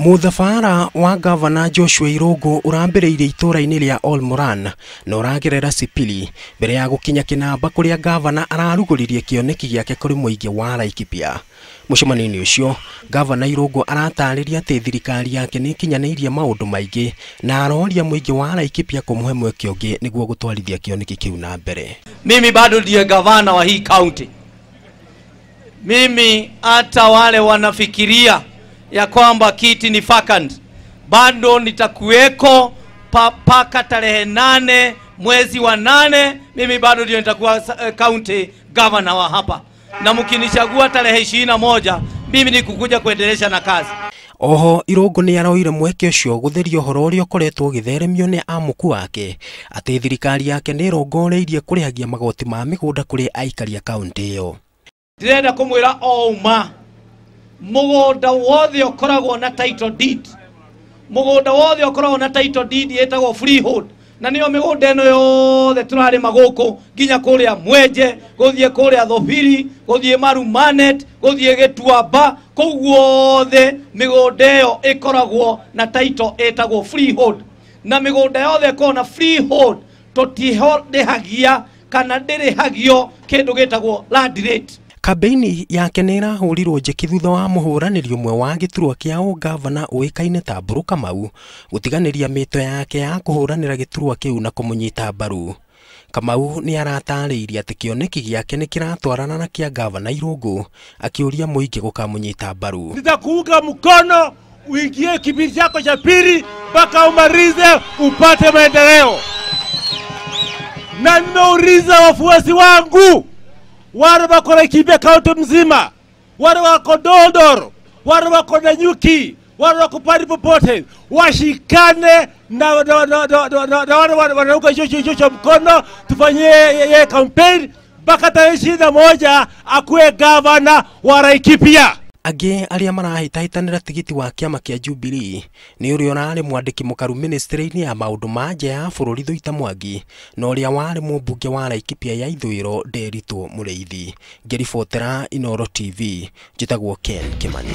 Muthabara wa Gavana Joshua Irungu urambĩrĩirie itũra-inĩ rĩa Olmoran na ũragerera Sipili mbere ya gũkinya Kinamba kũrĩa Gavana ararugũririe kĩoneki gĩake kũrĩ mũingĩ wa Laikipia. Mũcemanio-inĩ ũcio, Gavana Irungu aratarĩria atĩ thirikari yake nĩ ikinyanĩirie maũndũ maingĩ na aroria mũingĩ wa Laikipia kũmũhe mweke ũngĩ nĩguo gũtwarithia kĩoneki kĩu na mbere. Mimi bado ndiye gavana wa hii county. Mimi hata wale wanafikiria ya kwamba kiti ni vacant, bado nitakuweko paka tarehe 8 mwezi wa 8. Mimi bado ndio nitakuwa county governor wa hapa, na mkinichagua tarehe 21 mimi nikukuja kuendelesha na kazi. Oho Irungu nĩ aroire mweke ũcio gũtheria ũhoro ũrĩa ũkoretwo ũgĩtheremio nĩ amuku wake atĩ thirikari yake nĩ ĩrongoreirie kũrĩhagia magoti ma mĩgũnda kũrĩ aikari a kaunti ĩyo. Ndĩrenda kũmwĩra ouma mũgũnda wothe ũkoragwo na title deed. Mũgũnda wothe ũkoragwo na title deed yetagwo freehold. Na nĩyo mĩgũnda ĩno yothe tũrarĩma gũkũ nginya kũrĩa Mwenje, gũthiĩ kũrĩa Thobiri, gũthiĩ Marumanet, gũthiĩ Gĩtuamba, kũu guothe mĩgũnda ĩyo ĩkoragwo na title yetagwo freehold. Na mĩgũnda yothe ĩkoragwo na freehold tũtirĩhagia kana ndĩrĩhagio kĩndũ gĩtagwo land rate. Kabeini yake nĩ ĩrahũrirwo njeki thutha wa mũhũranĩri ũmwe wa gĩturwa kĩa ũgavana ũĩkaine ta Mburu Kamau gũtiganĩria mĩto yake ya kũhũranĩra gĩturwa kĩu na kũmũnyita mbaru. Kamau nĩ aratarĩirie atĩ kĩoneki gĩake nĩ kĩratwarana na kĩa Gavana Irungu, akĩũria mũingĩ gũkamũnyita mbaru. Nitakuunga mkono uingie kipindi chako cha pili mpaka umalize upate maendeleo. Na nimeuliza wafuasi wangu wale wako Laikipia kaunti mzima, wale wako Dondoro, wale wako Nanyuki, wale wako pali popote, washikane na wale wanauka hicho mkono, tufanyie ye campaign mpaka tarehe 21 akuwe gavana wa Laikipia. Angĩ arĩa marahĩtahĩtanĩra tigiti wa kĩama kĩa Jubilee nĩ ũrĩa ũrarĩ mwandĩki mũkaru ministry-inĩ ya maũndũ ma nja ya bũrũri Thũita Mwangi na ũrĩa warĩ mũmbunge wa Laikipia ya ithũĩro Nderitu Mũrĩithi. Ngĩribotera Inooro TV, njĩtagwo Ken Kimani.